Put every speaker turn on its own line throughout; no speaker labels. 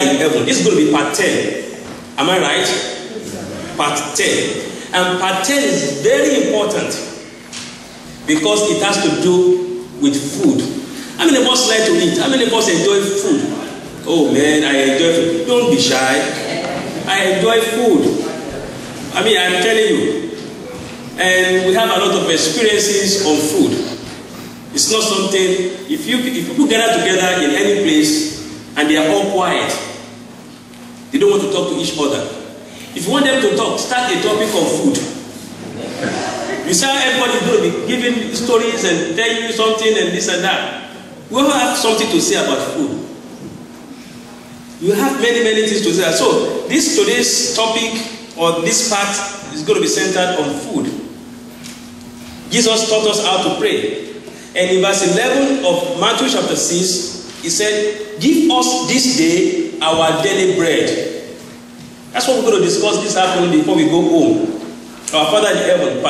in heaven. This is going to be part 10. Am I right? Part 10. And part 10 is very important because it has to do with food. How many of us like to eat? How many of us enjoy food? Oh man, I enjoy food. Don't be shy. I enjoy food. I mean, I'm telling you. And we have a lot of experiences on food. It's not something, if people gather together in any place and they are all quiet, they don't want to talk to each other. If you want them to talk, start a topic of food. You say everybody is going to be giving stories and telling you something and this and that. We all have something to say about food. You have many things to say. So today's topic or this part is going to be centered on food. Jesus taught us how to pray. And in verse 11 of Matthew chapter 6, he said, "Give us this day our daily bread." That's what we're going to discuss this afternoon before we go home. Our Father in heaven,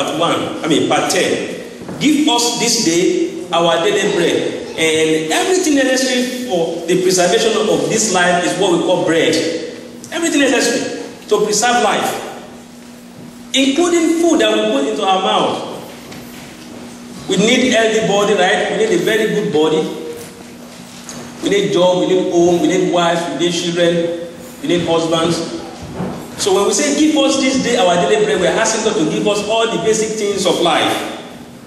part 10. Give us this day our daily bread. And everything necessary for the preservation of this life is what we call bread. Everything necessary to preserve life, including food that we put into our mouth. We need a healthy body, right? We need a very good body. We need job, we need home, we need wife, we need children, we need husbands. So when we say give us this day our daily bread, we're asking God to give us all the basic things of life.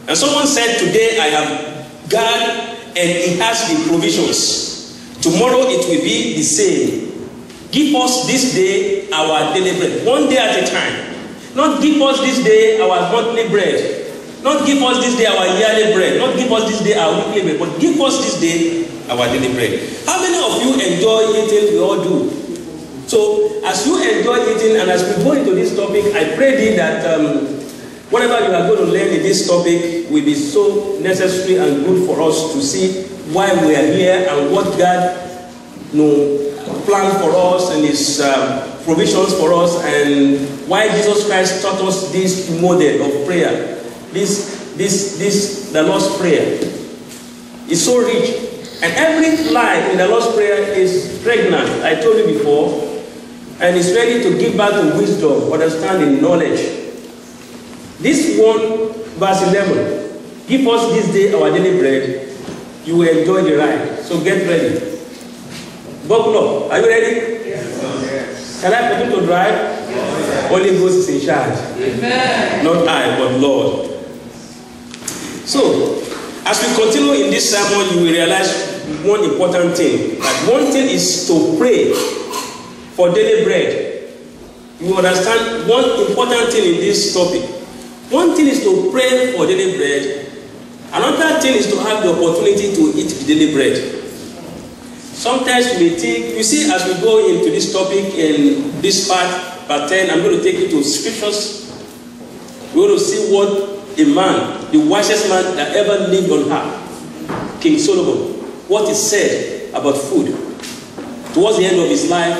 And someone said, today I have God and He has the provisions. Tomorrow it will be the same. Give us this day our daily bread, one day at a time. Not give us this day our monthly bread. Not give us this day our yearly bread. Not give us this day our weekly bread. But give us this day our daily bread. How many of you enjoy eating? We all do. So as you enjoy eating and as we go into this topic, I pray that whatever you are going to learn in this topic will be so necessary and good for us to see why we are here and what God planned for us and His provisions for us, and why Jesus Christ taught us this model of prayer. The Lord's Prayer is so rich, and every line in the Lord's Prayer is pregnant. I told you before, and it's ready to give back to wisdom, understanding, knowledge. This one, verse 11, give us this day our daily bread. You will enjoy the ride. So get ready. Buckle up. Are you ready? Yes. Can I begin to drive? Yes. Holy Ghost is in charge. Amen. Not I, but Lord. So, as we continue in this sermon, you will realize one important thing. That one thing is to pray for daily bread. You understand one important thing in this topic. One thing is to pray for daily bread. Another thing is to have the opportunity to eat the daily bread. Sometimes we think, you see, as we go into this topic in this part 10, I'm going to take you to scriptures. We're going to see what a man, the wisest man that ever lived on earth, King Solomon, what he said about food. Towards the end of his life,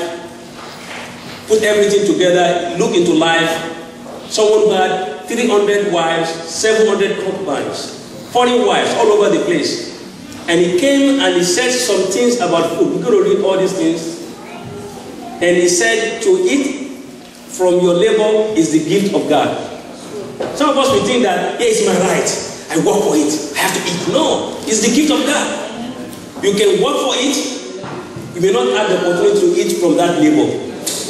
put everything together, look into life. Someone who had 300 wives, 700 concubines, 40 wives all over the place. And he came and he said some things about food. We're going to read all these things. And he said, to eat from your labor is the gift of God. Some of us will think that, yeah, it's my right. I work for it. I have to eat. No, it's the gift of God. You can work for it. You may not have the opportunity to eat from that labor.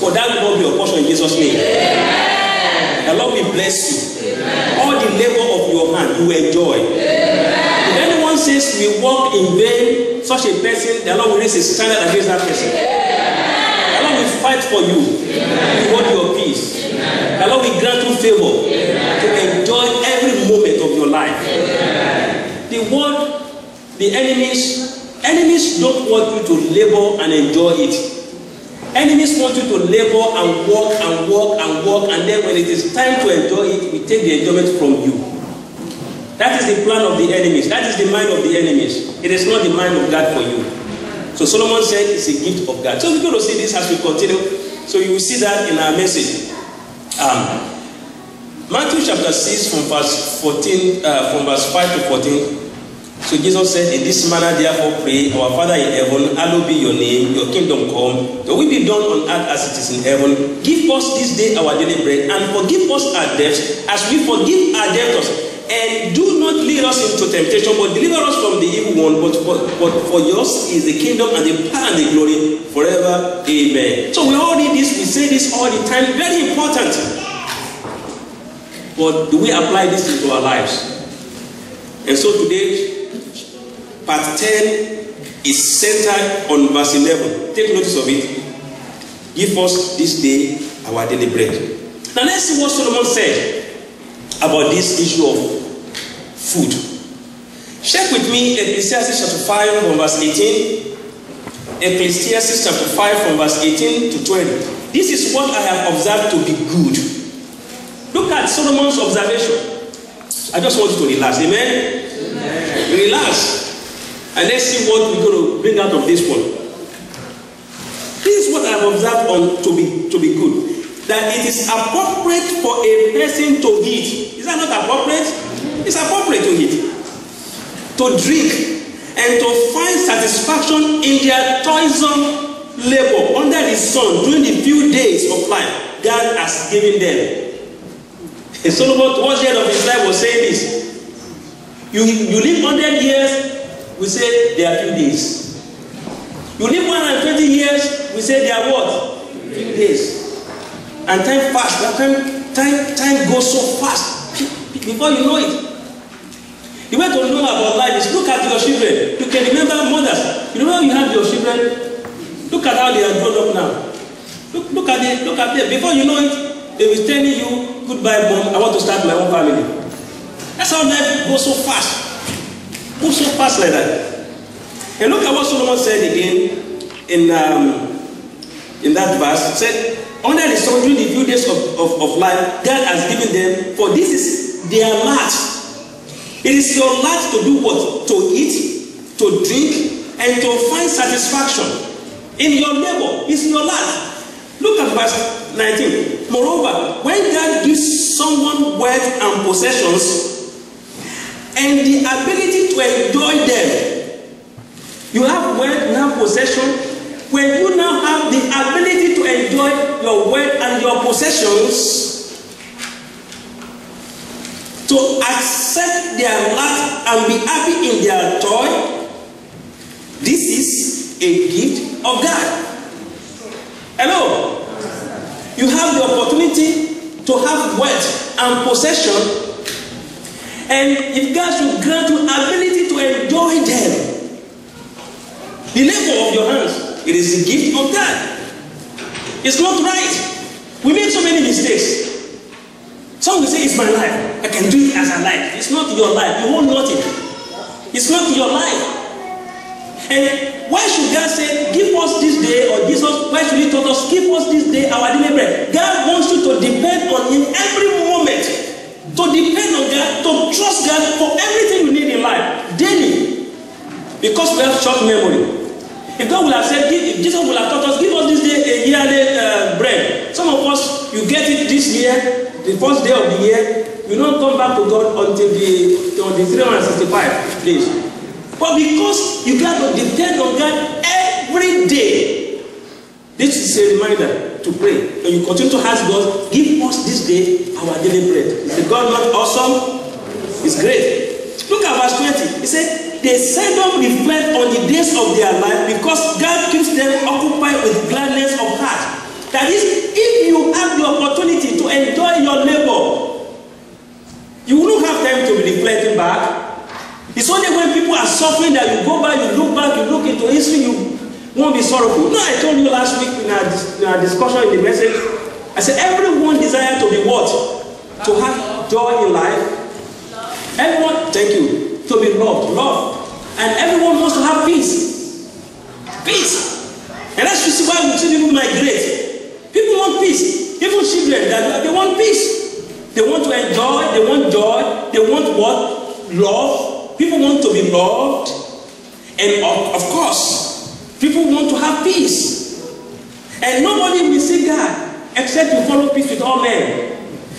But that will not be your portion in Jesus' name. Amen. The Lord will bless you. Amen. All the labor of your hand, you will enjoy. Amen. If anyone says we work in vain, such a person, the Lord will raise a standard against that person. Amen. The Lord will fight for you. Amen. You want your peace. Amen. The Lord will grant you favor. Amen. To enjoy every moment of your life. Amen. The world, the enemies don't want you to labor and enjoy it. Enemies want you to labor and work and work and work, and then when it is time to enjoy it, we take the enjoyment from you. That is the plan of the enemies. That is the mind of the enemies. It is not the mind of God for you. So Solomon said it's a gift of God. So we're going to see this as we continue. So you will see that in our message. Matthew chapter 6 from verse 5 to 14. So Jesus said, in this manner therefore pray, our Father in heaven, hallowed be your name, your kingdom come, your will be done on earth as it is in heaven. Give us this day our daily bread, and forgive us our debts as we forgive our debtors. And do not lead us into temptation, but deliver us from the evil one. But for yours is the kingdom and the power and the glory forever. Amen. So we all read this, we say this all the time. Very important. But do we apply this into our lives? And so today, part 10 is centered on verse 11. Take notice of it. Give us this day our daily bread. Now let's see what Solomon said about this issue of food. Check with me Ecclesiastes chapter 5 from verse 18. Ecclesiastes chapter 5 from verse 18 to 20. This is what I have observed to be good. Look at Solomon's observation. I just want you to relax. Amen? Amen. Relax. And let's see what we're going to bring out of this one. This is what I have observed to be good. That it is appropriate for a person to eat. Is that not appropriate? It's appropriate to eat, to drink, and to find satisfaction in their toilsome labor under the sun during the few days of life God has given them. And Solomon, towards the end of his life, was saying this. You live 100 years, we say they are few days. You live 120 years, we say they are what? Few days. And time fast. Time goes so fast. Before you know it. The way to know about life is look at your children. You can remember mothers. You know when you have your children, look at how they are grown up now. Look at them. Before you know it, they will telling you, goodbye mom, I want to start my own family. That's how life goes so fast. Goes so fast like that. And look at what Solomon said again in that verse. He said, under the sun during the few days of life God has given them, for this is their lot. It is your lot to do what? To eat, to drink, and to find satisfaction in your labor. It's your lot. Look at verse 19. Moreover, when God gives someone wealth and possessions and the ability to enjoy them, you have wealth, you have possession. When you now have the ability to enjoy your wealth and your possessions, to accept their lot and be happy in their toil, this is a gift of God. Hello? You have the opportunity to have wealth and possession, and if God should grant you ability to enjoy them, the labor of your hands, it is the gift of God. It's not right. We make so many mistakes. Some will say, it's my life. I can do it as I like. It's not your life. You own nothing. It's not your life. And why should God say, give us this day, or Jesus, why should he tell us, give us this day our daily bread? God wants you to depend on him every moment. To depend on God, to trust God for everything you need in life, daily. Because we have short memory. If God will have said, if Jesus will have taught us, give us this day a yearly bread. Some of us, you get it this year, the first day of the year, you don't come back to God until the 365 days. But because you got to depend on God every day, this is a reminder to pray. And you continue to ask God, give us this day our daily bread. Is God not awesome? It's great. Look at verse 20. He said, they seldom reflect on the days of their life because God keeps them occupied with gladness of heart. That is, if you have the opportunity to enjoy your labor, you won't have time to be reflecting back. It's only when people are suffering that you go back, you look into history, you won't be sorrowful. No, I told you last week in our discussion in the message, I said everyone desires to be what? To have joy in life. Everyone, thank you. To be loved. And everyone wants to have peace. Peace. And that's why we see people migrate. People want peace. Even children, they want peace. They want to enjoy, they want joy, they want what? Love. People want to be loved. And of course, people want to have peace. And nobody will see God except you follow peace with all men.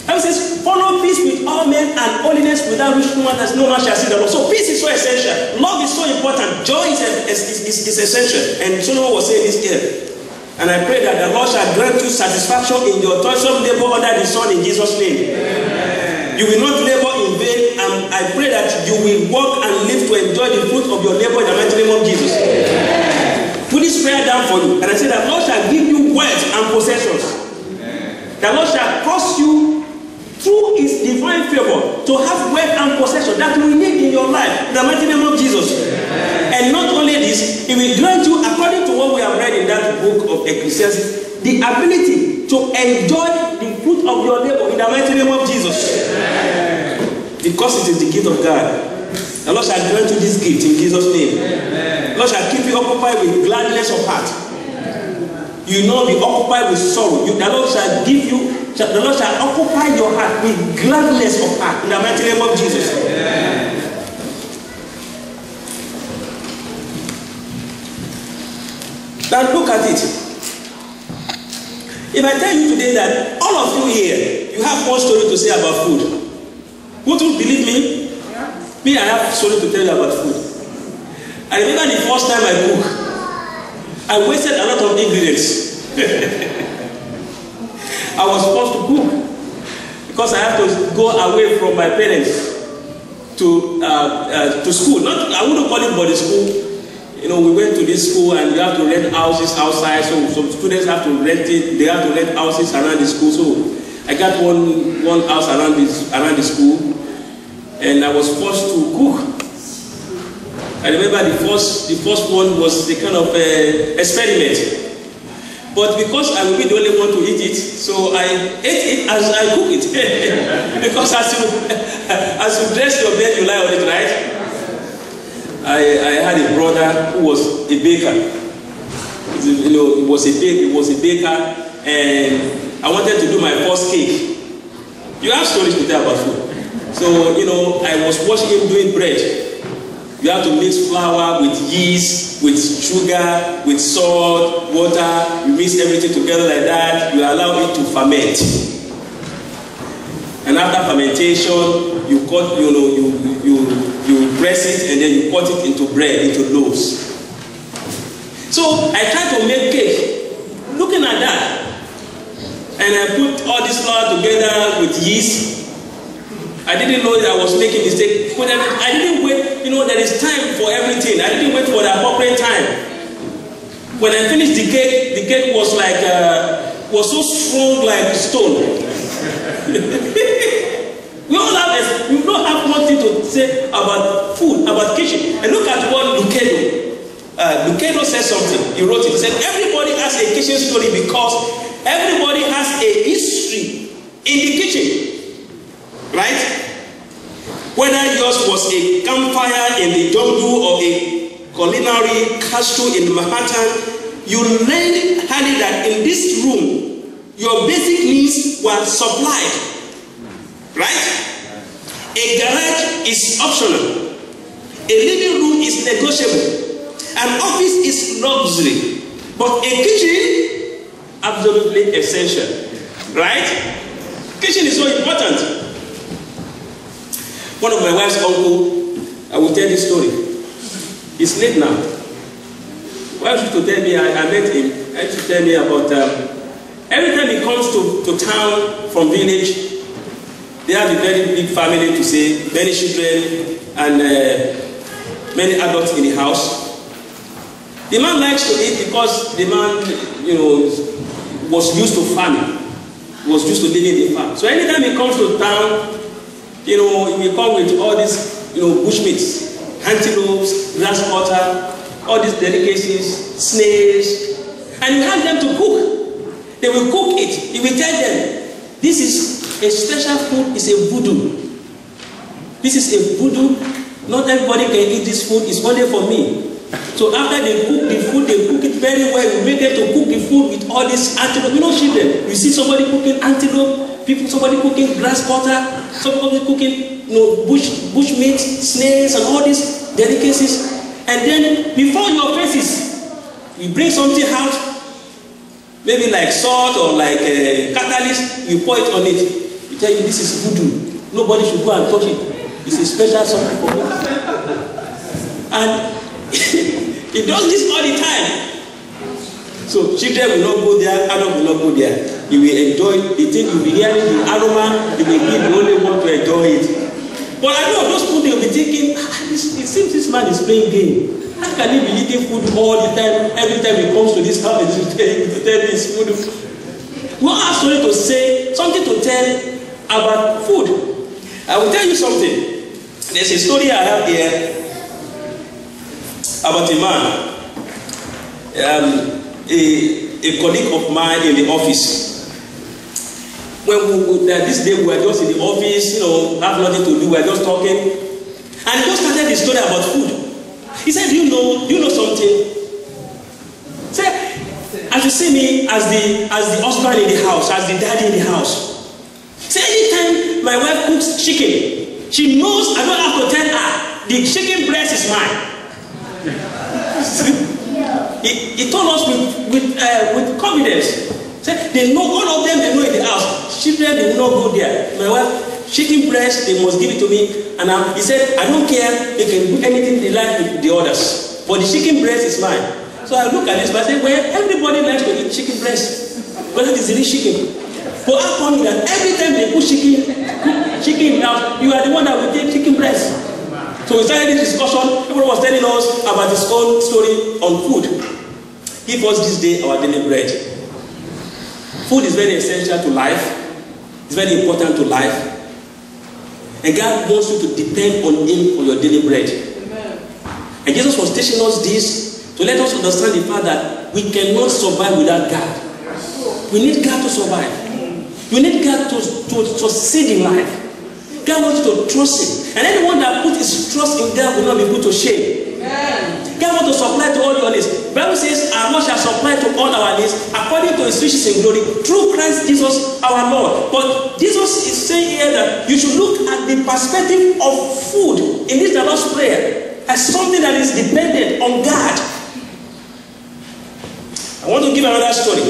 Bible says, follow peace with all men and holiness, without which no man shall see the Lord. So peace is so essential. Love is so important. Joy is essential. And Solomon was saying this here. And I pray that the Lord shall grant you satisfaction in your toilsome labor under the sun in Jesus' name. Amen. You will not labor in vain, and I pray that you will work and live to enjoy the fruit of your labor in the mighty name of Jesus. Amen. Put this prayer down for you. And I say that Lord shall give you wealth and possessions. Amen. The Lord shall cause you, through his divine favor, to have wealth and possession that you will need in your life in the mighty name of Jesus. Amen. And not only this, he will grant you, according to what we have read in that book of Ecclesiastes, the ability to enjoy the fruit of your labor in the mighty name of Jesus. Amen. Because it is the gift of God. The Lord shall grant you this gift in Jesus' name. Amen. The Lord shall keep you occupied with gladness of heart. You will not be occupied with sorrow. The Lord shall give you, the Lord shall occupy your heart with gladness of heart in the mighty name of Jesus. Amen. Now look at it. If I tell you today that all of you here, you have one story to say about food, would you believe me? Yeah. Me, I have a story to tell you about food. I remember the first time I cooked, I wasted a lot of ingredients. I was forced to cook because I have to go away from my parents to school. Not, I wouldn't call it body school. You know, we went to this school and we have to rent houses outside. So some students have to rent it. They have to rent houses around the school. So I got one house around the school, and I was forced to cook. I remember the first one was the kind of experiment. But because I will be the only one to eat it, so I ate it as I cook it. Because as you dress your bed, you lie on it, right? I had a brother who was a baker. You know, he was a baker, and I wanted to do my first cake. You have stories to tell about food. So, you know, I was watching him doing bread. You have to mix flour with yeast, with sugar, with salt, water. You mix everything together like that. You allow it to ferment. And after fermentation, you cut, you press it, and then you cut it into bread, into loaves. So I tried to make cake, looking at that, and I put all this flour together with yeast. I didn't know that I was making mistake. But I didn't wait. You know, there is time for everything. I didn't wait for the appropriate time. When I finished the cake was like was so strong like stone. We don't have one thing to say about food, about kitchen. And look at what Lucado. Lucado said something. He wrote it. He said everybody has a kitchen story because everybody has a history in the kitchen. Right? Whether yours was a campfire in the jungle or a culinary castle in Manhattan, you learned early that in this room, your basic needs were supplied. Right? A garage is optional. A living room is negotiable. An office is luxury. But a kitchen, absolutely essential. Right? Kitchen is so important. One of my wife's uncle, I will tell this story. He's late now. Wife used to tell me, I met him, I used to tell me about, every time he comes to town from village, they have a very big family to say, many children and many adults in the house. The man likes to eat because the man, was used to farming, was used to living in the farm. So anytime he comes to town, he will come with all these, bushmeats, antelopes, grasshopper, all these delicacies, snails, and you have them to cook. They will cook it. He will tell them, this is a special food, it's a voodoo. This is a voodoo. Not everybody can eat this food, it's only for me. So after they cook the food, they cook it very well. We make them to cook the food with all this antelope. Children, you see somebody cooking antelope, somebody cooking grasshopper, somebody cooking, bush meat, snails, and all these delicacies. And then before your faces, you bring something out, maybe like salt or like catalyst. You pour it on it. tell you this is voodoo. Nobody should go and touch it. It's a special something for me. And he does this all the time. So children will not go there, adults will not go there. You will enjoy the thing, you will be hearing the aroma, you will be the only one to enjoy it. But I know those people, they will be thinking, it seems this man is playing game. How can he be eating food all the time? Every time he comes to this house, he will tell me his food. We all have something to say, something to tell about food. I will tell you something. There's a story I have here about a man, a colleague of mine in the office. When this day we were just in the office, have nothing to do, we were just talking, and he just started the story about food. He said, do you know something? Say, as you see me as the husband in the house, as the daddy in the house. Say, anytime my wife cooks chicken, she knows I don't have to tell her the chicken breast is mine. He told us with confidence. Say, they know, all of them, they know in the house. Children, they will not go there. My wife, chicken breast, they must give it to me. And he said, I don't care, they can do anything they like with the others. But the chicken breast is mine. So I look at this, but I say, well, everybody likes to eat chicken breast. Because it is really chicken. But how funny that every time they put chicken out, you are the one that will take chicken breast. So we started this discussion. Everyone was telling us about his own story on food. Give us this day our daily bread. Food is very essential to life. It's very important to life. And God wants you to depend on Him for your daily bread. Amen. And Jesus was teaching us this to let us understand the fact that we cannot survive without God. We need God to survive. You need God to succeed in life. God wants you to trust Him. And anyone that puts his trust in God will not be put to shame. Amen. God wants to supply to all your needs. The Bible says, our Lord shall supply to all our needs according to His riches in glory through Christ Jesus our Lord. But Jesus is saying here that you should look at the perspective of food in this Lord's Prayer as something that is dependent on God. I want to give another story.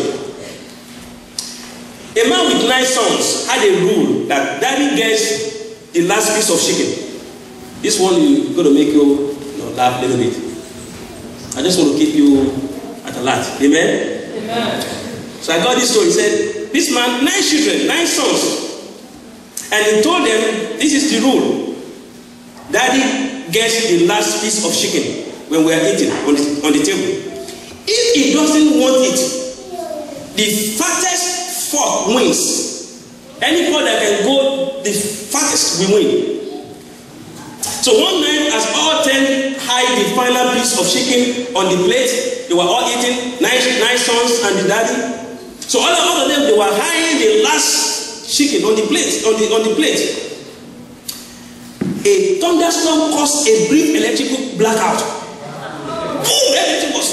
A man with 9 sons had a rule that daddy gets the last piece of chicken. This one is going to make you laugh a little bit. I just want to keep you at alert. Amen? Amen. So I got this story. He said, this man, 9 children, 9 sons. And he told them, this is the rule. Daddy gets the last piece of chicken when we are eating on the table. If he doesn't want it, the fattest fork wins. Any fork that can go the fattest will win. So one night, as all 10 hide the final piece of chicken on the plate, they were all eating, 9 sons and the daddy. So all of them, they were hiding the last chicken on the plate. A thunderstorm caused a brief electrical blackout. Boom! Everything was.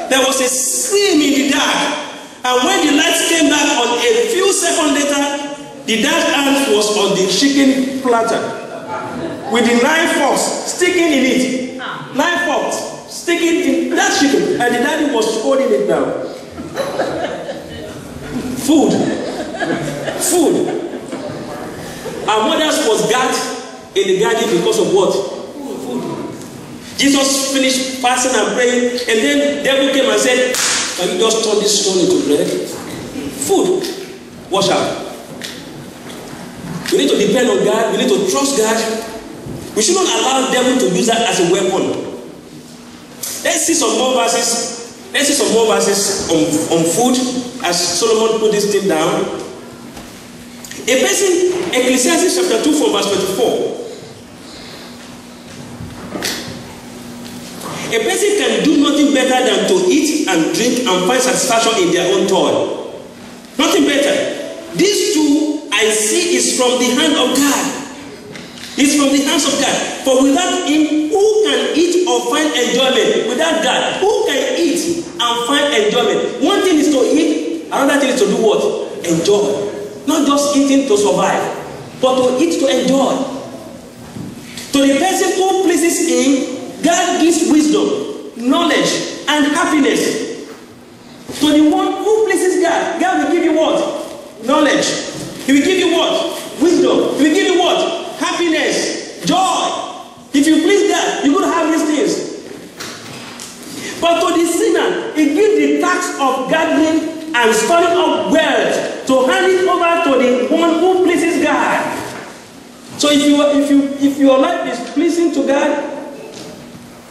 There was a scream in the dark, and when the lights came back on a few seconds later, the dad's hand was on the chicken platter with the 9 forks sticking in it. 9 forks sticking in that chicken, and the daddy was holding it down. Food. Our mothers was gagged in the garden because of what? Food. Jesus finished fasting and praying, and then the devil came and said, can you just turn this stone into bread? Food. Wash out. We need to depend on God. We need to trust God. We should not allow the devil to use that as a weapon. Let's see some more verses. Let's see some more verses on food as Solomon put this thing down. A person, Ecclesiastes chapter 2 from verse 24. A person can do nothing better than to eat and drink and find satisfaction in their own toil. Nothing better. These two I see is from the hand of God. It's from the hands of God. For without Him, who can eat or find enjoyment? Without God, who can eat and find enjoyment? One thing is to eat, another thing is to do what? Enjoy. Not just eating to survive, but to eat to enjoy. To the person who pleases Him, God gives wisdom, knowledge, and happiness. To the one who pleases God, God will give you what? Knowledge. He will give you what? and storing up wealth to hand it over to the one who pleases God. So if your life is pleasing to God,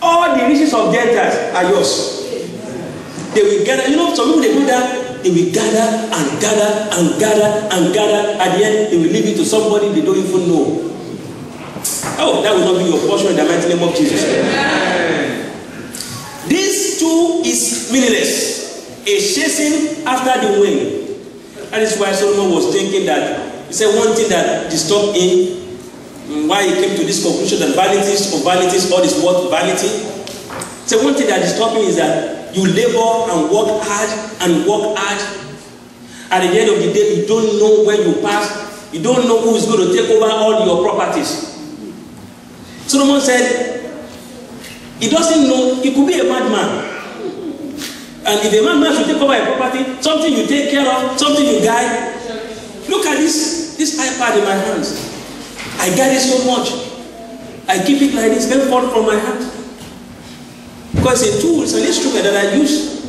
all the riches of Gentiles are yours. They will gather. You know, some people they do that. They will gather and gather and gather and gather. At the end, they will leave it to somebody they don't even know. Oh, that will not be your portion in the mighty name of Jesus. This too is meaningless. A chasing after the wind. That is why Solomon was thinking that, he said one thing that disturbed him, why he came to this conclusion that vanities of vanities, all is what vanity. So one thing that disturbed him is that you labor and work hard and work hard. At the end of the day, you don't know when you pass. You don't know who is going to take over all your properties. Solomon said, he doesn't know, he could be a madman. And if a madman should take over a property, something you take care of, something you guide. Look at this iPad in my hands. I guide it so much. I keep it like this, very far from my hand. Because it's a tool, it's an instrument that I use.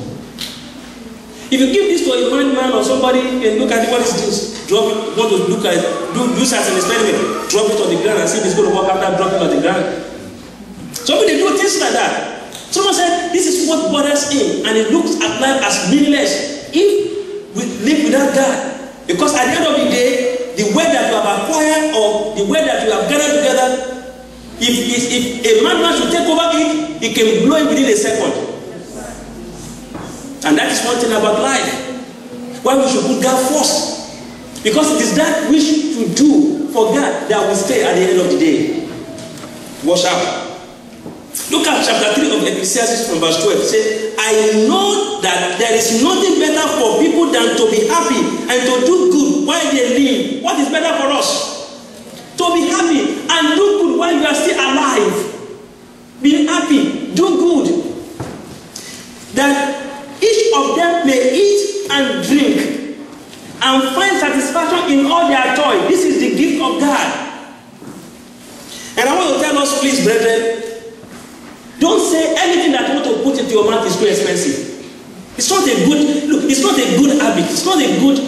If you give this to a madman or somebody and look at it, what is this? Drop it, want to look at it, use as an experiment, drop it on the ground and see if it's going to work after dropping it on the ground. Somebody do things like that. Someone said, this is what bothers him, and it looks at life as meaningless if we live without God. Because at the end of the day, the way that you have acquired or the way that you have gathered together, if a madman should take over it, it can blow it within a second. And that is one thing about life. Why we should put God first. Because it is that which to do for God that will stay at the end of the day. Watch out. Look at chapter 3 of Ecclesiastes from verse 12. It says, I know that there is nothing better for people than to be happy and to do good while they live. What is better for us? To be happy and do good while you are still alive. Be happy, do good. That each of them may eat and drink and find satisfaction in all their toil. This is the gift of God. And I want to tell us, please, brethren, don't say anything that you want to put into your mouth is too expensive. It's not a good, look, it's not a good habit. It's not a good,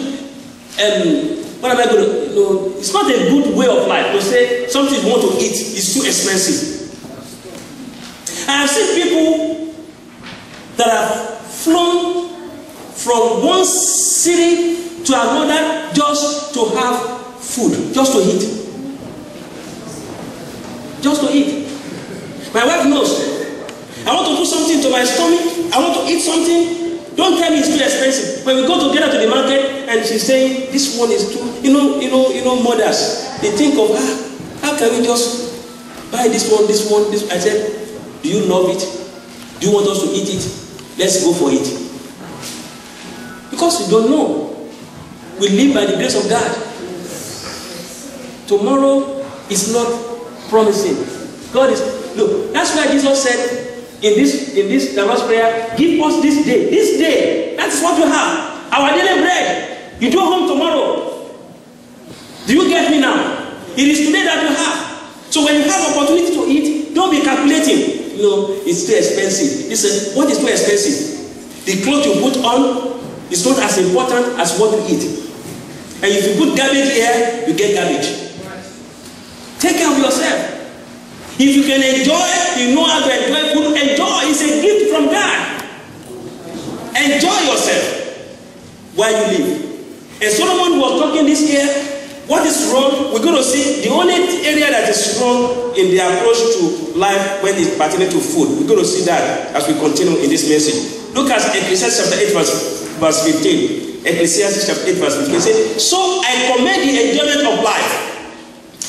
it's not a good way of life to say something you want to eat is too expensive. I have seen people that have flown from one city to another just to have food, just to eat. Just to eat. My wife knows. I want to put something to my stomach. I want to eat something. Don't tell me it's too expensive. When we go together to the market and she's saying this one is too, you know, mothers, they think of how can we just buy this one. I said, do you love it? Do you want us to eat it? Let's go for it. Because you don't know. We live by the grace of God. Tomorrow is not promising. God is, look, that's why Jesus said in this Lord's Prayer, give us this day, that's what you have, our daily bread. You go home tomorrow. Do you get me now? It is today that you have. So when you have opportunity to eat, don't be calculating. It's too expensive. Listen, what is too expensive? The clothes you put on is not as important as what you eat. And if you put garbage here, you get garbage. Take care of yourself. If you can enjoy, you know how to enjoy food. Enjoy. It's a gift from God. Enjoy yourself while you live. And Solomon was talking this year. What is wrong? We're going to see the only area that is wrong in the approach to life when it's pertaining to food. We're going to see that as we continue in this message. Look at Ecclesiastes chapter 8 verse 15. Ecclesiastes chapter 8 verse 15 says, so I commend the enjoyment of life,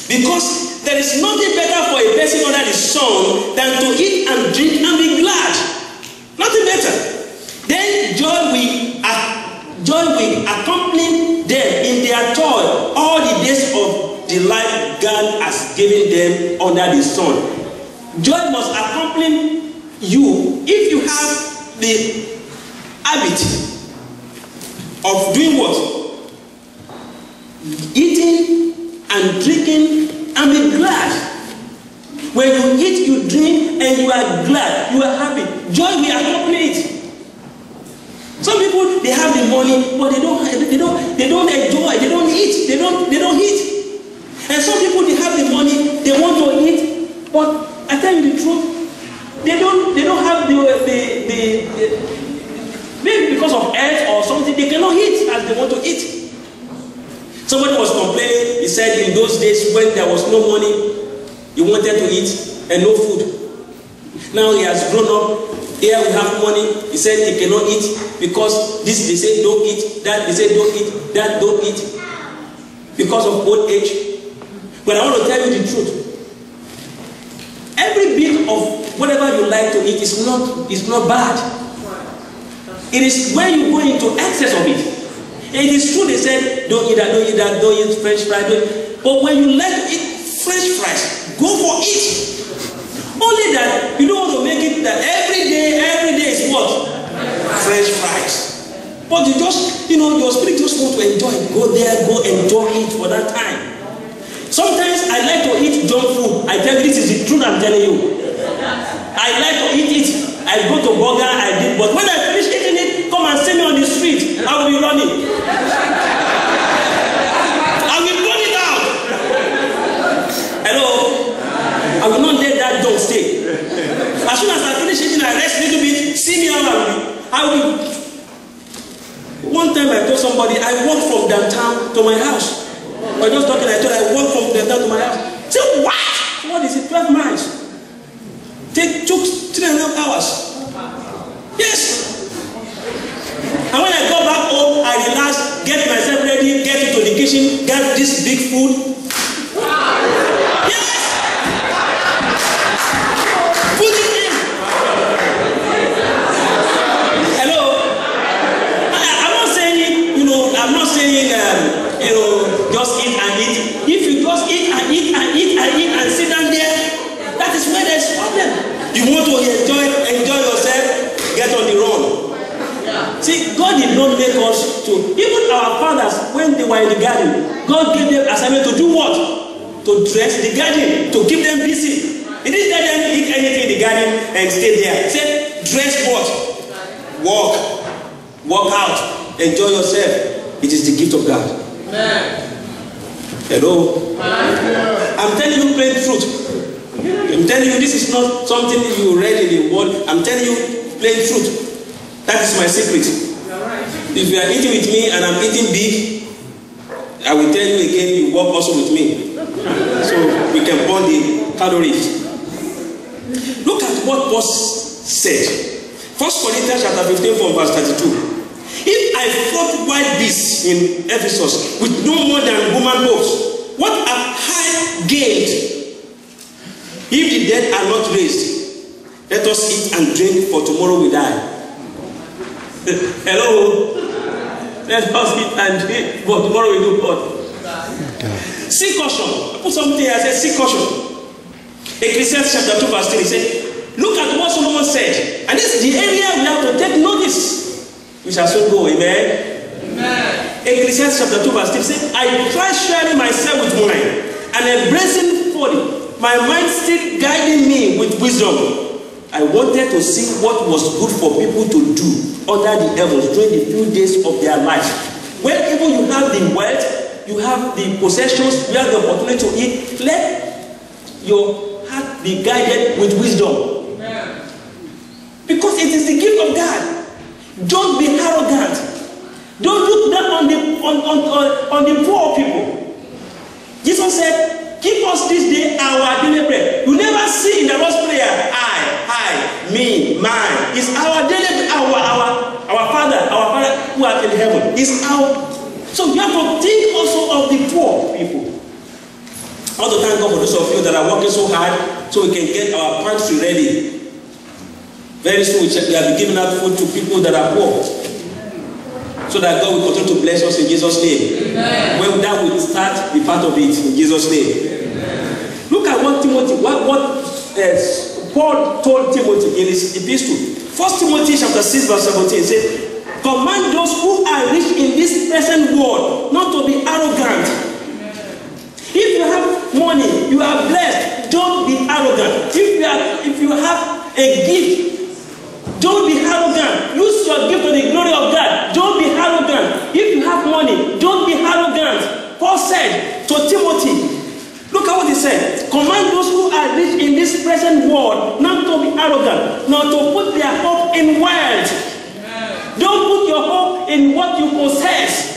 because there is nothing better for a person under the sun than to eat and drink and be glad. Nothing better. Then joy will accompany them in their toil all the days of the life God has given them under the sun. Joy must accompany you if you have the habit of doing what? Eating and drinking and be glad. When you eat, you drink, and you are glad, you are happy. Joy will accompany it. Some people, they have the money, but they don't enjoy, they don't eat, they don't eat. And some people, they have the money, they want to eat, but I tell you the truth, they don't have maybe because of health or something, they cannot eat as they want to eat. Somebody was complaining, he said in those days when there was no money, he wanted to eat and no food. Now he has grown up. Here we have money. He said he cannot eat because this they say don't eat, that they say don't eat, that don't eat because of old age. But I want to tell you the truth. Every bit of whatever you like to eat is not bad. It is when you go into excess of it. It is true they said don't eat that, don't eat that, don't eat French fries. But when you like to eat French fries, go for it. Only that you don't want to make it that every day is what? French fries. But you just, your spirit just want to enjoy it. Go there, go enjoy it for that time. Sometimes I like to eat junk food. I tell you, this is the truth I'm telling you. I like to eat it. I go to burger, I did, but when I finish eating it, come and see me on the street. I will be running. I will run it out. Hello? I will not let that dog stay. As soon as I finish eating, I rest a little bit. See me how I will. One time I told somebody, I walked from downtown to my house. I was just talking, I walked from downtown to my house. Say, what? What is it? 12 miles. Took 3.5 hours. Yes. And when I got back home, I relaxed, get myself ready, get into the kitchen, get this big food. Yes. Put it in. Hello. I'm not saying, I'm not saying, just eat and eat. If you just eat and eat and eat and eat and sit down there, that is where there's problem. You want to enjoy yourself, get on the run. See, God did not make us to, even our fathers, when they were in the garden, God gave them assignment to do what? To dress the garden, to keep them busy. He didn't let them eat anything in the garden and stay there. He said, dress what? Walk out, enjoy yourself. It is the gift of God. Amen. Hello? I'm telling you plain truth. I'm telling you this is not something you read in the word. I'm telling you plain truth. That is my secret. If you are eating with me and I'm eating big, I will tell you again, you walk also with me. So we can burn the calories. Look at what Paul said. 1 Corinthians chapter 15 from verse 32. If I fought wild beasts in Ephesus with no more than human hopes, what have I gained? If the dead are not raised, let us eat and drink, for tomorrow we die. Hello? Let us eat and drink, for tomorrow we do what? See caution. I put something here, I said, see caution. Ecclesiastes chapter 2 verse 3 said, look at what Solomon said. And this is the area we have to take notice. We shall soon go, amen? Amen. Ecclesiastes chapter 2 verse 3 said, I try sharing myself with wine and embracing folly. My mind still guiding me with wisdom. I wanted to see what was good for people to do under the heavens during the few days of their life. Whenever you have the wealth, you have the possessions, you have the opportunity to eat, let your heart be guided with wisdom. Amen. Because it is the gift of God. Don't be arrogant. Don't look down on the poor people. Jesus said, give us this day our daily bread. You never see in the Lord's prayer, I, me, mine. It's our daily bread, our Father who art in heaven. It's our. So you have to think also of the poor people. I want to thank God for those of you that are working so hard so we can get our pantry ready. Very soon we will be giving out food to people that are poor. So that God will continue to bless us in Jesus' name. Amen. When that will start, be part of it in Jesus' name. Amen. Look at what Paul told Timothy in his epistle. 1 Timothy chapter 6 verse 17 says, command those who are rich in this present world not to be arrogant. If you have money, you are blessed, don't be arrogant. If you have a gift, don't be arrogant. Use your gift to the glory of God. arrogant, nor to put their hope in wealth. Don't put your hope in what you possess.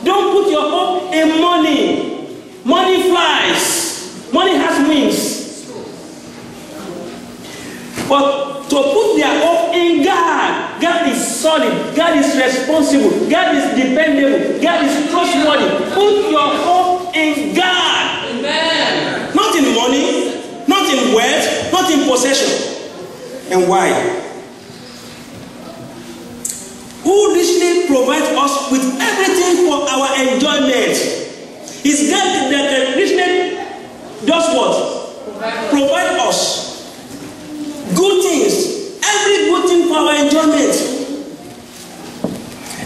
Don't put your hope in money. Money flies. Money has wings. But to put their hope in God. God is solid. God is responsible. God is dependable. God is trustworthy. Put your hope in God. Amen. Not in money, not in wealth, not in possession. And why? Who richly provides us with everything for our enjoyment. Is God that richly does what? Provide us good things. Every good thing for our enjoyment.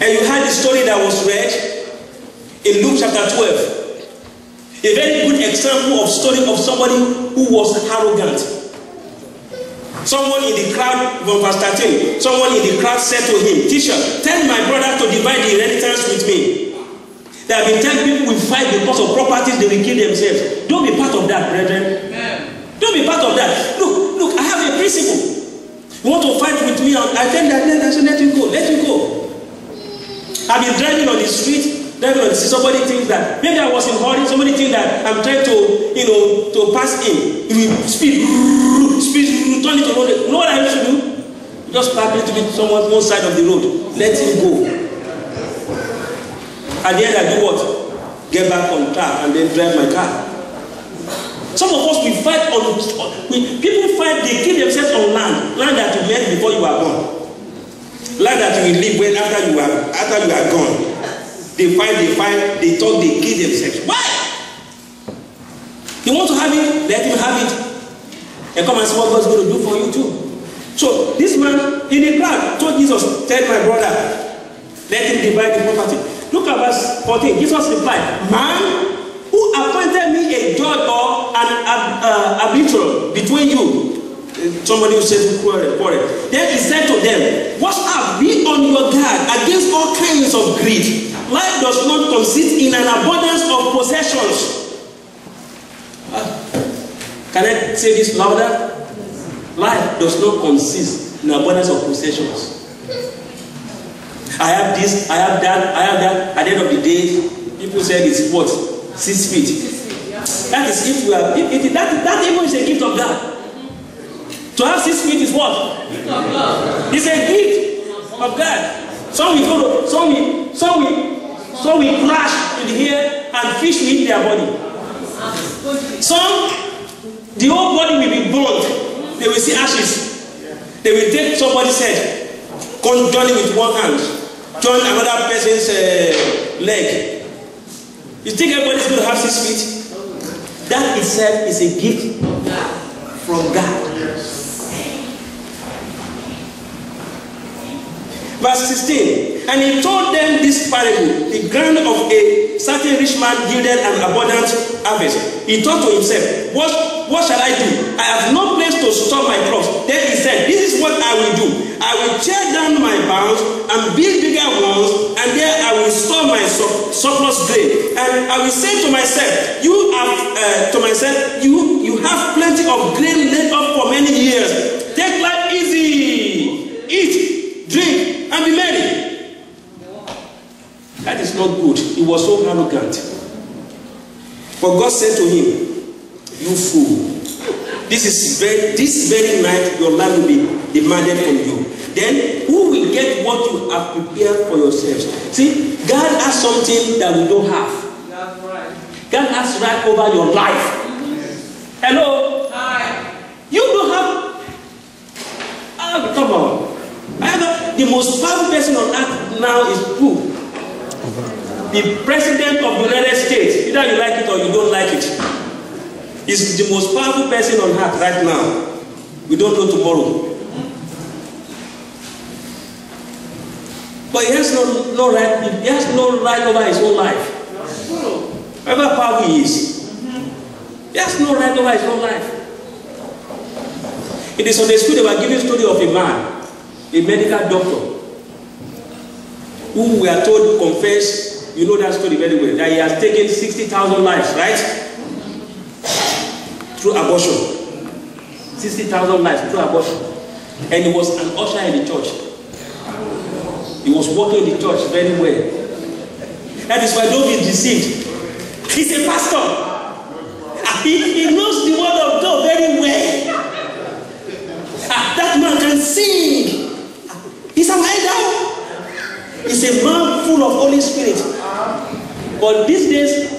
And you heard the story that was read in Luke chapter 12. A very good example of story of somebody who was arrogant. Someone in the crowd, from verse 13, someone in the crowd said to him, "Teacher, tell my brother to divide the inheritance with me." There have been 10 people will fight because of properties, they will kill themselves. Don't be part of that, brethren. Don't be part of that. Look, I have a principle. You want to fight with me? I tell that, I say, let you go. I've been driving on the street. Somebody thinks that maybe I was in a hurry. Somebody thinks that I'm trying to, to pass in. He will speed, turn it around. You know what I used to do? Just park a little bit someone one side of the road. Let him go. At the end, I do what? Get back on track and then drive my car. Some of us we fight on. People fight. They kill themselves on land that you made before you are born, land that you will live when after you are gone. They fight, they talk, they kill themselves. Why? You want to have it? Let him have it. And come and see what God's going to do for you too. So this man in the crowd told Jesus, "Tell my brother, let him divide the property." Look at verse 14. Jesus replied, "Man, who appointed me a judge or an arbiter between you?" Somebody who says quarrel. Then he said to them, "Watch out, be on your guard against all kinds of greed. Life does not consist in an abundance of possessions." Can I say this louder? Life does not consist in an abundance of possessions. I have this, I have that, I have that. At the end of the day, people say it's what? 6 feet. That is if you are. That even is a gift of God. To have 6 feet is what? It's a gift of God. Some will crash in the air and fish will eat their body. Some, the whole body will be burned. They will see ashes. They will take somebody's head, join it with one hand, join another person's leg. You think everybody's going to have 6 feet? That itself is a gift from God. Verse 16. And he told them this parable. The ground of a certain rich man yielded an abundant harvest. He thought to himself, what shall I do? I have no place to store my crops. Then he said, this is what I will do. I will tear down my barns and build bigger ones, and there I will store my surplus grain. And I will say to myself, you have plenty of grain laid up for many years. Take life easy. Eat, drink, and be merry. That is not good. He was so arrogant. But God said to him, you fool. This very night your land will be demanded from you. Then who will get what you have prepared for yourselves? See, God has something that we don't have. That's right. God has right over your life. Hello? Hi. You don't have. Come on. The most powerful person on earth now is who? The President of the United States. Either you like it or you don't like it. He's the most powerful person on earth right now. We don't know tomorrow. But he has no right. He has no right over his own life. However powerful he is, he has no right over his own life. In the Sunday school, they were giving a story of a man, a medical doctor, who we are told confess. You know that story very well. That he has taken 60,000 lives, right? Through abortion. 60,000 lives through abortion. And he was an usher in the church. He was working in the church very well. That is why don't be deceived. He's a pastor. He knows the word of God very well. That man can sing. He's an elder. He's a man full of Holy Spirit. But these days,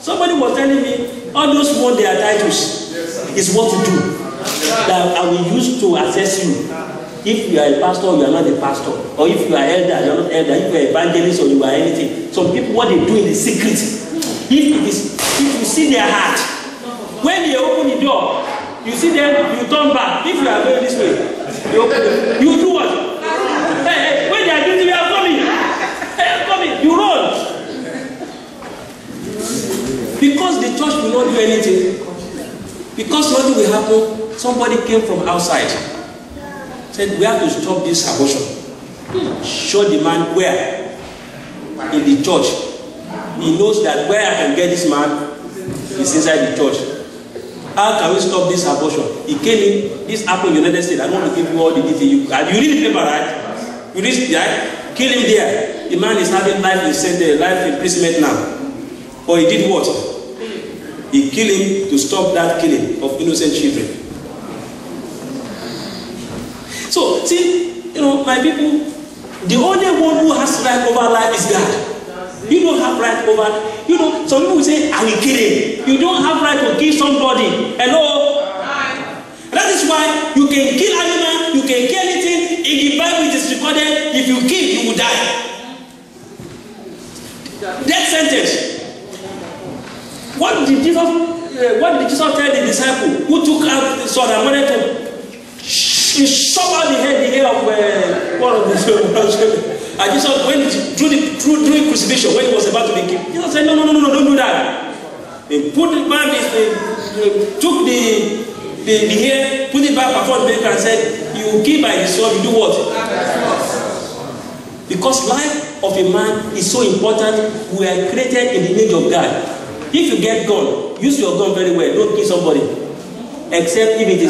somebody was telling me, all those one their titles is what to do. That I will use to assess you. If you are a pastor, you are not a pastor. Or if you are elder, you are not elder. If you are evangelist or you are anything. Some people, what they do in the secret. If you see their heart, when they open the door, you see them, you turn back. If you are going this way, you open the, you do what? Hey, when they are doing, you are coming. Hey, coming, you run. Because the church will not do anything. Because nothing will happen, somebody came from outside. Said, we have to stop this abortion. Show the man where? In the church. He knows that where I can get this man is inside the church. How can we stop this abortion? He came in, this happened in the United States. I don't want to give you all the details. You read the paper, right? You read it, right? Kill him there. The man is having life imprisonment now. But he did what? He killed him to stop that killing of innocent children. So, see, my people, the only one who has right over life is God. You don't have right over, some people will say, I will kill him. You don't have right to kill somebody. Hello? That is why you can kill animal, you can kill anything. In the Bible it is recorded, if you kill, you will die. Death sentence. What did Jesus tell the disciple who took out the sword and wanted to shove out the hair of one of the and Jesus went during crucifixion when he was about to be killed. Jesus said, no, don't do that. They put it back, took the hair, put it back before the baby and said, you will kill by the sword, you do what? Because life of a man is so important. We are created in the image of God. If you get gun, use your gun very well. Don't kill somebody. Except if it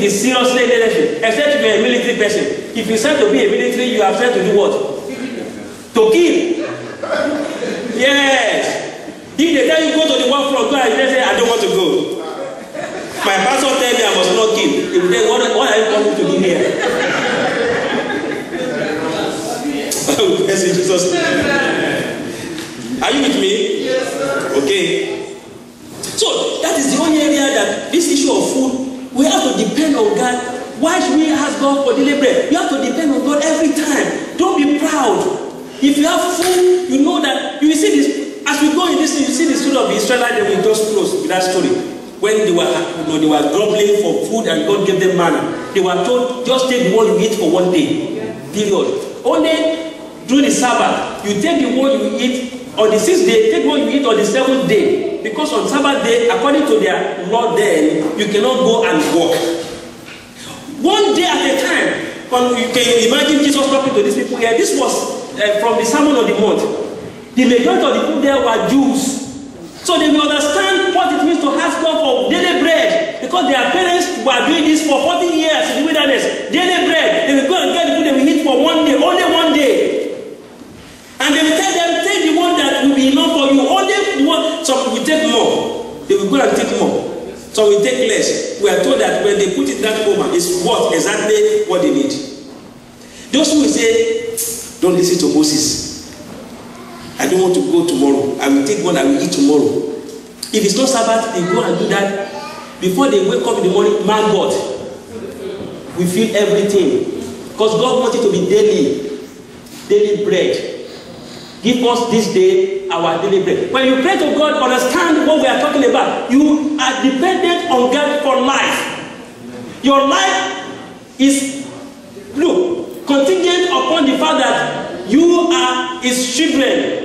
is seriously necessary. Except if you are a military person. If you decide to be a military, you have said to do what? To kill. Yes. If they tell you go to the war front, go and say, I don't want to go. My pastor tell me I must not kill. If they what are you coming to do here? Yes, in Jesus' name. Are you with me? Yes, sir. Okay. So that is the only area that this issue of food, we have to depend on God. Why should we ask God for daily bread? You have to depend on God every time. Don't be proud. If you have food, you know that you will see this. As we go in this, you see the story of the Israelites. They will just close with that story. When they were grumbling for food and God gave them manna, they were told, just take the one you eat for one day. Period. Only during the Sabbath, you take the one you eat on the 6th day, take what you eat on the 7th day. Because on Sabbath day, according to their law then, you cannot go and walk. One day at a time. You can imagine Jesus talking to these people here. This was from the Sermon on the Mount. The majority of the people there were Jews. So they will understand what it means to ask God for daily bread. Because their parents were doing this for 40 years in the wilderness. Daily bread. They will go and get the food they will eat for one day, only one day. And they will tell them, take the one that will be enough for you. Only the one, some will take more. They will go and take more. Some will take less. We are told that when they put it that over, it's what exactly what they need. Those who will say, don't listen to Moses. I don't want to go tomorrow. I will take one I will eat tomorrow. If it's not Sabbath, they go and do that. Before they wake up in the morning, man God, we feel everything. Because God wants it to be daily bread. Give us this day our daily bread. When you pray to God, understand what we are talking about. You are dependent on God for life. Your life is, look, contingent upon the fact that you are His children.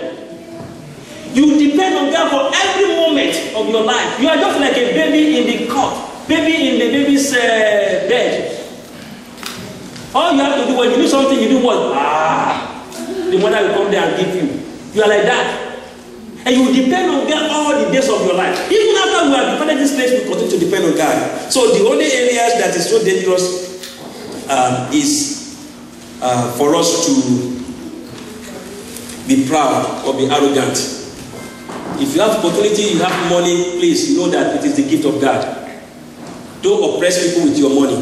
You depend on God for every moment of your life. You are just like a baby in the cot, baby in the baby's bed. All you have to do when you do something, you do what? The mother will come there and give you. You are like that. And you depend on God all the days of your life. Even after we have defended this place, we continue to depend on God. So the only areas that is so dangerous is for us to be proud or be arrogant. If you have opportunity, you have money, please know that it is the gift of God. Don't oppress people with your money.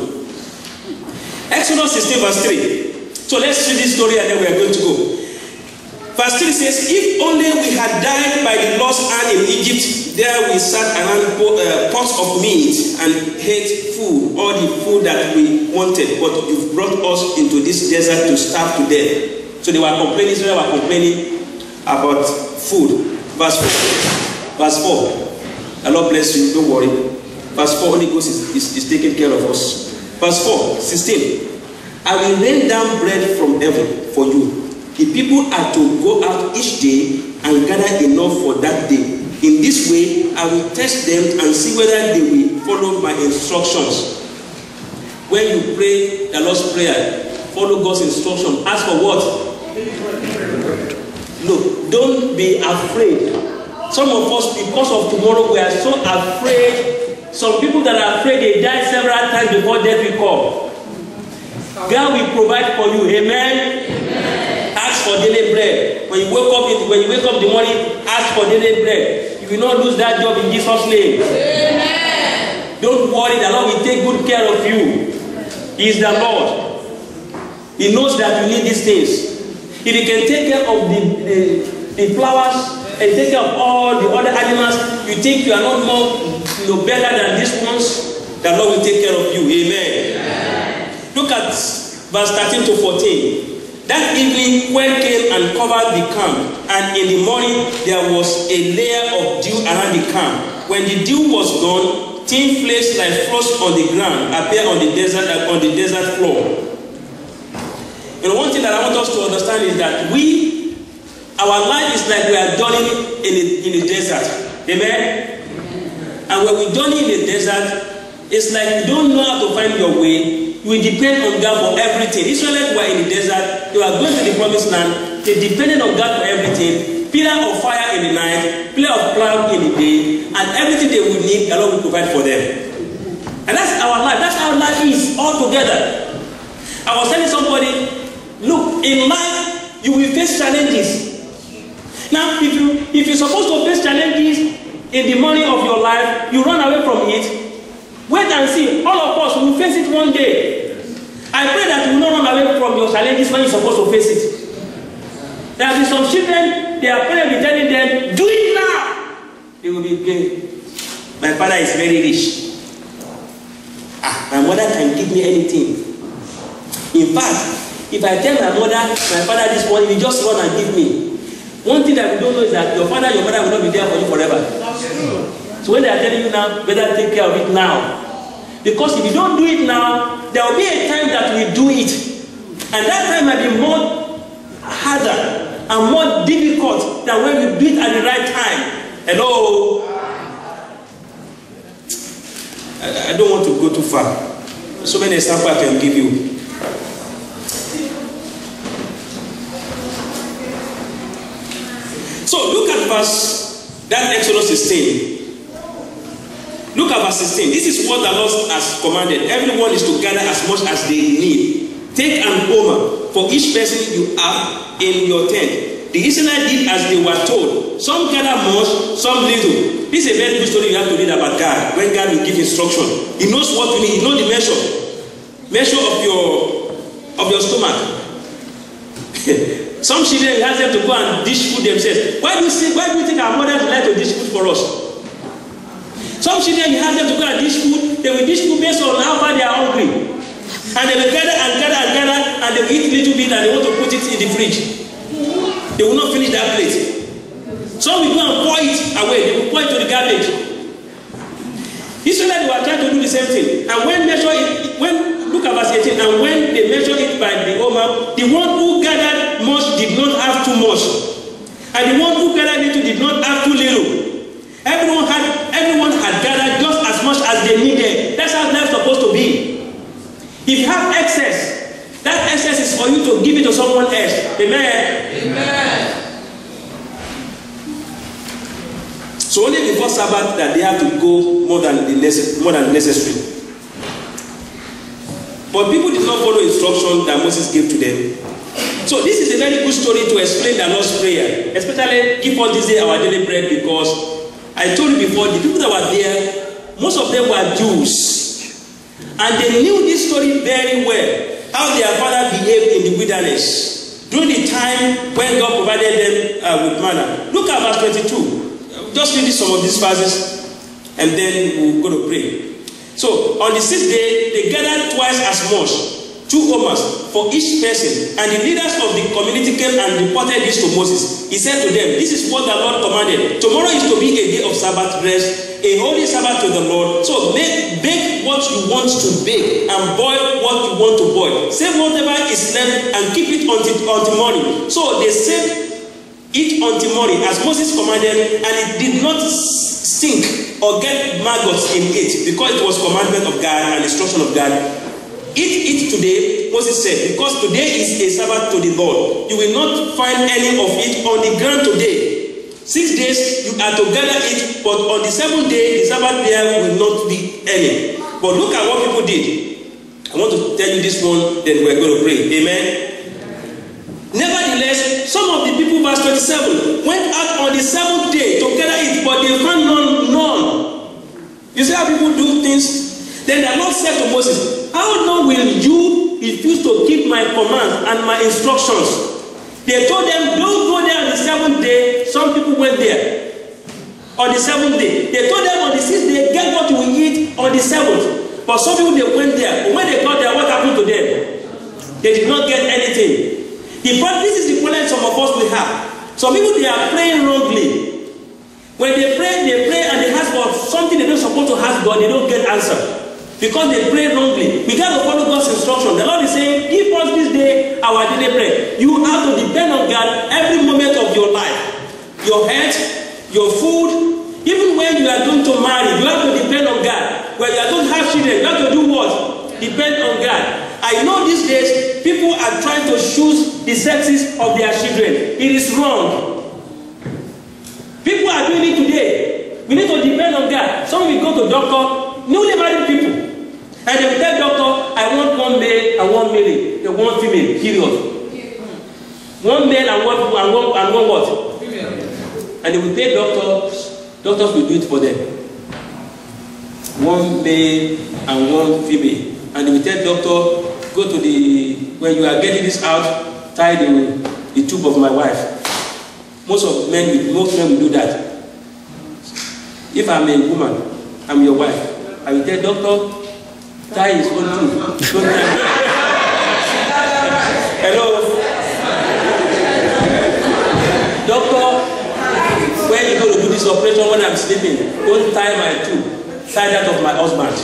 Exodus 16 verse 3. So let's read this story and then we are going to go. Verse 3 says, if only we had died by the Lord's hand in Egypt, there we sat around pots of meat and ate food, all the food that we wanted, but you've brought us into this desert to starve to death. So they were complaining, Israel were complaining about food. Verse 4. Verse 4. The Lord bless you, don't worry. Verse 4, Holy Ghost is taking care of us. Verse 4, 16. I will rain down bread from heaven for you. The people are to go out each day and gather enough for that day. In this way, I will test them and see whether they will follow my instructions. When you pray the Lord's Prayer, follow God's instruction. Ask for what? Look, don't be afraid. Some of us, because of tomorrow, we are so afraid. Some people that are afraid, they die several times before death will come. God will provide for you. Amen? Amen. Ask for daily bread. When you wake up in the morning, ask for daily bread. You will not lose that job in Jesus' name. Amen. Don't worry, the Lord will take good care of you. He is the Lord. He knows that you need these things. If He can take care of the flowers and take care of all the other animals, you think you are not more better than these ones, the Lord will take care of you. Amen. Amen. Look at verse 13 to 14. That evening, quail came and covered the camp, and in the morning there was a layer of dew around the camp. When the dew was gone, thin flakes like frost on the ground appeared on the desert floor. And one thing that I want us to understand is that our life is like we are journeying in a desert. Amen? And when we journey in the desert, it's like you don't know how to find your way. You depend on God for everything. Israelites were in the desert. They were going to the promised land. They depended on God for everything. Pillar of fire in the night, pillar of cloud in the day, and everything they would need, the Lord will provide for them. And that's our life. That's how life is all together. I was telling somebody, look, in life, you will face challenges. Now, if you're supposed to face challenges in the morning of your life, you run away from it. Wait and see. All of us will face it one day. I pray that you will not run away from your challenges when you're supposed to face it. There will be some children, their parents will be telling them, do it now. They will be okay. My father is very rich. My mother can give me anything. In fact, if I tell my father this morning, he just run and give me. One thing that we don't know is that your father and your mother will not be there for you forever. So when they are telling you now, better take care of it now. Because if you don't do it now, there will be a time that we do it. And that time might be more harder and more difficult than when you do it at the right time. Hello? I don't want to go too far. So many examples I can give you. So look at that Exodus 16. Look at verse 16. This is what the Lord has commanded. Everyone is to gather as much as they need. Take an omer for each person you have in your tent. The Israelites did as they were told. Some gather much, some little. This is a very good story you have to read about God. When God will give instruction, He knows what you need. He knows the measure of your stomach. Some children, He has them to go and dish food themselves. Why do you think our mothers like to dish food for us? Some children, you have them to go and dish food. They will dish food based on how far they are hungry. And they will gather and gather and gather, and they will eat a little bit and they want to put it in the fridge. They will not finish that plate. Some will go and pour it away. They will pour it to the garbage. Israelites were trying to do the same thing. And look at verse 18, and when they measured it by the omer, the one who gathered much did not have too much. And the one who gathered little did not have too little. Everyone had gathered just as much as they needed. That's how life's supposed to be. If you have excess, that excess is for you to give it to someone else. Amen. Amen. So only before Sabbath that they have to go more than necessary. But people did not follow instruction that Moses gave to them. So this is a very good story to explain the Lord's Prayer, especially give us this day our daily bread, because I told you before, the people that were there, most of them were Jews. And they knew this story very well, how their father behaved in the wilderness during the time when God provided them with manna. Look at verse 22. Just read some of these verses and then we'll go to pray. So on the 6th day, they gathered twice as much, 2 omers for each person, and the leaders of the community came and reported this to Moses. He said to them, this is what the Lord commanded. Tomorrow is to be a day of Sabbath rest, a holy Sabbath to the Lord. So bake what you want to bake and boil what you want to boil. Save whatever is left and keep it until morning. So they saved it until morning as Moses commanded, and it did not stink or get maggots in it, because it was commandment of God and instruction of God. Eat it today, Moses said, because today is a Sabbath to the Lord. You will not find any of it on the ground today. 6 days you are to gather it, but on the 7th day, the Sabbath there will not be any. But look at what people did. I want to tell you this one, then we're going to pray. Amen. Nevertheless, some of the people, verse 27, went out on the 7th day to gather it, but they found none. You see how people do things? Then the Lord said to Moses, how long will you refuse to keep my commands and my instructions? They told them, don't go there on the 7th day. Some people went there on the 7th day. They told them on the 6th day, get what you will eat on the 7th. But some people, they went there. But when they got there, what happened to them? They did not get anything. In fact, this is the problem some of us will have. Some people, they are praying wrongly. When they pray and they ask for something they don't supposed to ask God, they don't get answer. Because they pray wrongly. We got to follow God's instruction. The Lord is saying, give us this day our daily bread. You have to depend on God every moment of your life. Your health, your food, even when you are going to marry, you have to depend on God. When you are going to have children, you have to do what? Depend on God. I know these days, people are trying to choose the sexes of their children. It is wrong. People are doing it today. We need to depend on God. Some will go to doctor, newly married people. And they will tell doctor, I want one male and one male, and one female, period. One male and one what? Female. And they will pay doctors. Doctors will do it for them. One male and one female. And they will tell doctor, go to when you are getting this out, tie the tube of my wife. Most men will do that. If I'm a woman, I'm your wife, I will tell doctor, tie his own tube. Hello? Doctor, when you go to do this operation when I'm sleeping, don't tie my tube, tie that of my husband.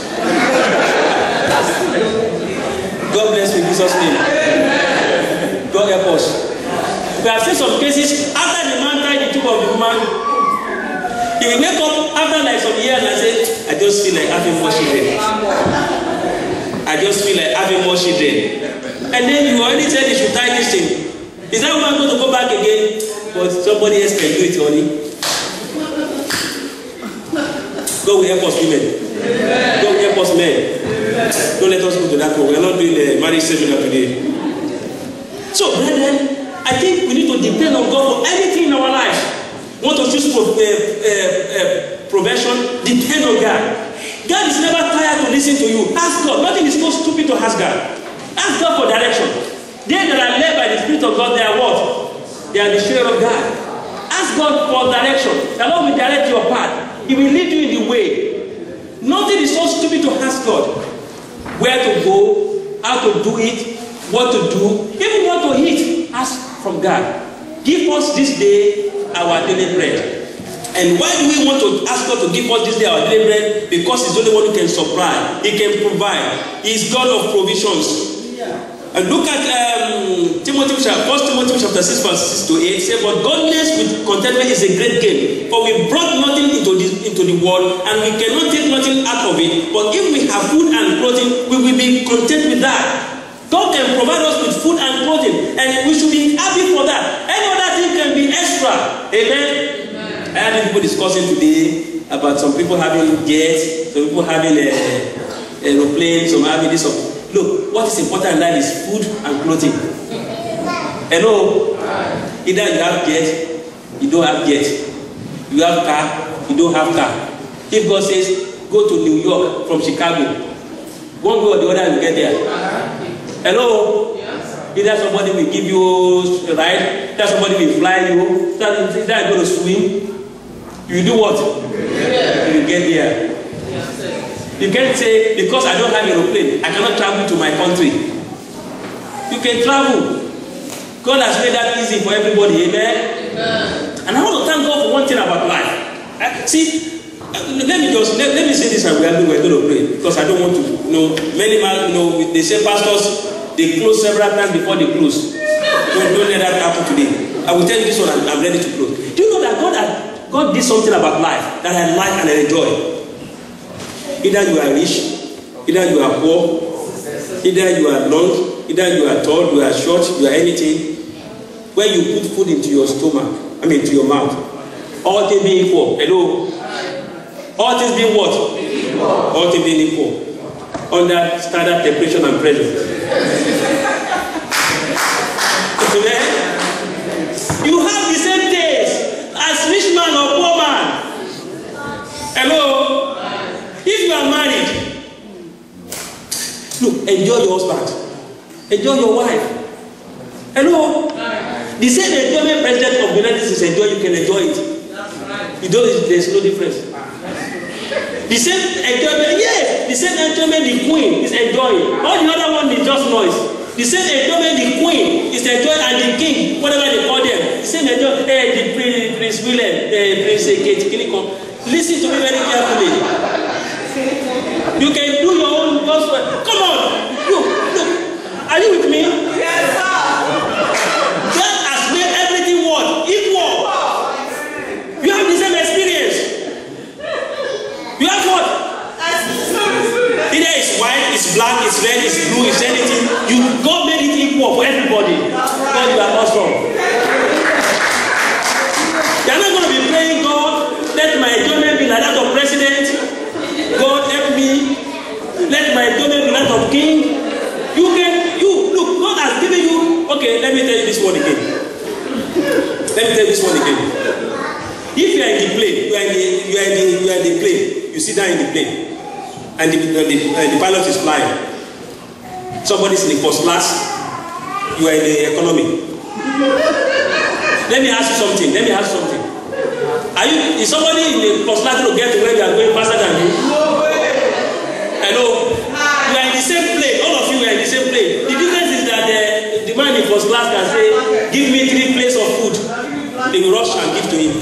God bless you in Jesus' name. God help us. We have seen some cases after the man tied the tube of the woman, he will wake up after like some years and say, I just feel like having more children. I just feel like having more children. And then you already said you should tie this thing. Is that woman going to go back again? But somebody else can do it, honey. God will help us, women. God will help us, men. Don't let us go to that one. We are not doing the marriage seminar today. So, brethren, I think we need to depend on God for anything in our lives. Want to choose profession? Depend on God. God is never tired to listen to you. Ask God. Nothing is so stupid to ask God. Ask God for direction. They that are led by the Spirit of God, they are what? They are the children of God. Ask God for direction. The Lord will direct your path. He will lead you in the way. Nothing is so stupid to ask God. Where to go, how to do it, what to do, even what to eat. Ask from God. Give us this day our daily bread. And why do we want to ask God to give us this day our daily bread? Because He's the only one who can supply. He can provide. He is God of provisions. And look at 1 Timothy chapter 6 verse 6 to 8. Say, but godliness with contentment is a great gain. For we brought nothing into the world, and we cannot take nothing out of it. But if we have food and clothing, we will be content with that. God can provide us with food and clothing, and we should be happy for that. Any other thing can be extra. Amen? I had people discussing today about some people having jets, some people having aeroplanes, some having this. Look, what is important in life is food and clothing. Hello? Either you have jet, you don't have jet. You have car, you don't have car. If God says, go to New York from Chicago, one way or the other you get there. Hello? Either somebody will give you a ride, either somebody will fly you, either you go to swim. You do what? You get there. You can't say, because I don't have an aeroplane, I cannot travel to my country. You can travel. God has made that easy for everybody, amen? And I want to thank God for one thing about life. See, let me say this and we're going to pray, because I don't want to, many man, they say pastors, they close several times before they close. Don't let that happen today. I will tell you this one, I'm ready to close. Do you know that God did something about life that I like and I enjoy? Either you are rich, either you are poor, either you are long, either you are tall, you are short, you are anything. When you put food into your stomach, into your mouth, all things being equal. Hello? All things being what? Equal. All things being equal. Under standard temperature and pressure. You have the same taste as rich man or poor man. Hello? If you are married, look, enjoy your husband. Enjoy your wife. Hello? The same enjoyment president of the United States enjoy, you can enjoy it. You don't, there's no difference. The same enjoyment, yes, the same enjoyment the queen is enjoying. All the other one is just noise. The same enjoyment the queen is enjoying and the king, whatever they call them. The same enjoyment, the Prince William, Prince Kate, listen to me very carefully. You can do your own gospel. Come on, look. Are you with me? Yes, sir. God has made everything what? Equal. You have the same experience. You have what? Either it's white, it's black, it's red, it's blue, it's anything. God made it equal for everybody. God, you are awesome. You are not going to be praying, God, let my enjoyment be like that of president. God help me. Let my enjoyment be like that of king. Look, God has given you. Okay, let me tell you this one again. If you are in the plane, you are in the plane. You sit down in the plane, and the pilot is flying. Somebody is in the first class. You are in the economy. Let me ask you something. Is somebody in the first class going to get to where they are going faster than you? No way. Hello? You are in the same plane. All of you are in the same plane. The difference is that the man in first class can say, give me 3 plates of food. They will rush and give to him.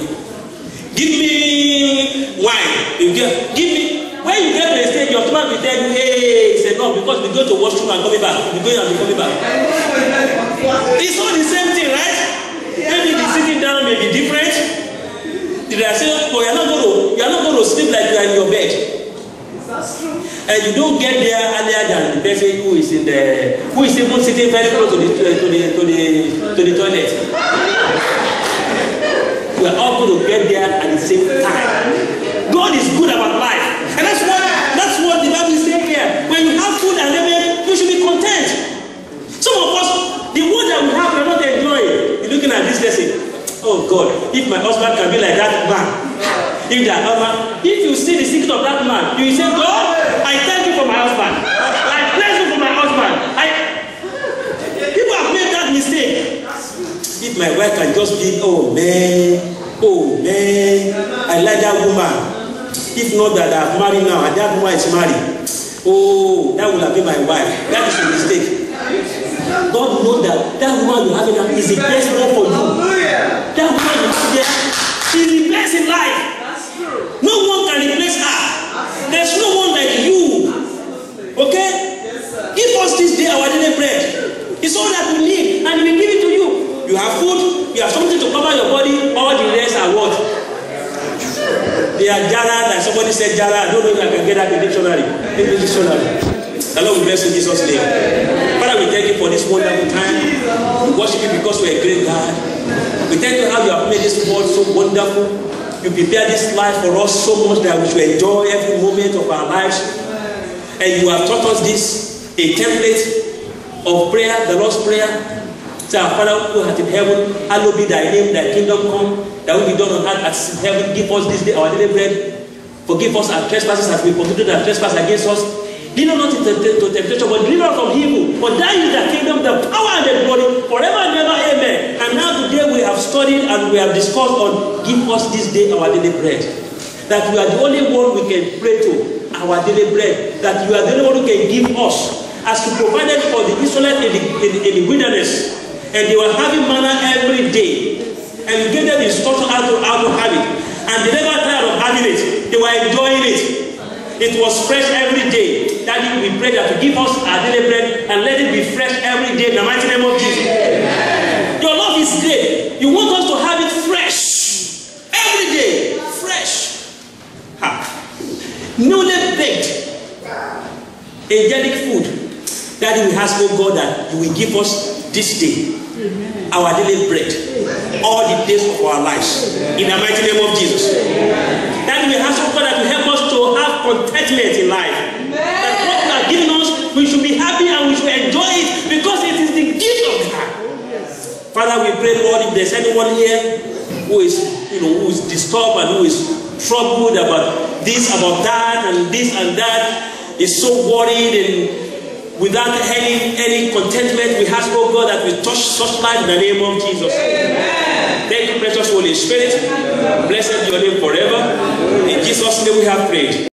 Give me wine. Give me. When you get to a stage, your stomach will tell you, hey, it's enough, because we go to washroom and coming back. We go and coming back. It's all the same thing, right? Maybe the sitting down may be different. Did I say, oh, you're not going to sleep like you are in your bed. And you don't get there earlier than the person who is even sitting very close to the toilet. We are all going to get there at the same time. God is good about life. And that's what the Bible is saying here. When you have food and everything, you should be content. Some of us, the word that we have, we are not enjoying. You're looking at this lesson. Oh God, if my husband can be like that man, if you see the secret of that man, you will say, God, I thank you for my husband. I bless you for my husband. People have made that mistake. If my wife can just be, oh man, I like that woman. If not that I've married now and that woman is married, oh, that will have been my wife. That is a mistake. God knows that woman you have is the best one for you. That woman you have there is the best in life. No one can replace her. There's no one like you. Okay? Give us this day our daily bread. It's all that we need, and we give it to you. You have food, you have something to cover your body, all the rest are what? They are Jara, like somebody said Jara. I don't know if I can get that in the dictionary. The Lord will bless you in Jesus' name. Father, we thank you for this wonderful time. We worship you because we are a great God. We thank you how you have made this world so wonderful. You prepared this life for us so much that we should enjoy every moment of our lives. And you have taught us this a template of prayer, the Lord's Prayer. Say, our Father who art in heaven, hallowed be thy name, thy kingdom come, thy will be done on earth as in heaven. Give us this day our daily bread. Forgive us our trespasses as we forgive our trespass against us. Lead us not into temptation, but deliver us from evil. For thine is the kingdom, the power, and the glory, forever and ever. Amen. And now today we have studied and we have discussed on give us this day our daily bread. That you are the only one we can pray to, our daily bread. That you are the only one who can give us. As you provided for the Israelites in the wilderness, and they were having manna every day, and you gave them instruction how to have it, and they never tired of having it. They were enjoying it. It was fresh every day. Daddy, we pray that you give us our daily bread and let it be fresh every day in the mighty name of Jesus. Amen. Your love is great. You want us to have it fresh every day. Fresh. Newly baked angelic food. Daddy, we ask, oh God, that you will give us this day our daily bread all the days of our lives in the mighty name of Jesus. Daddy, we ask, oh God, that you help us to have contentment in life. That what you are giving us, we should be happy and we should enjoy it because it is the gift of God. Father, we pray, Lord, if there's anyone here who is disturbed and who is troubled about this, about that, and this and that, is so worried and without any contentment, we ask, oh God, that we touch such life in the name of Jesus. Amen. Thank you, precious Holy Spirit. Blessed be your name forever. In Jesus' name we have prayed.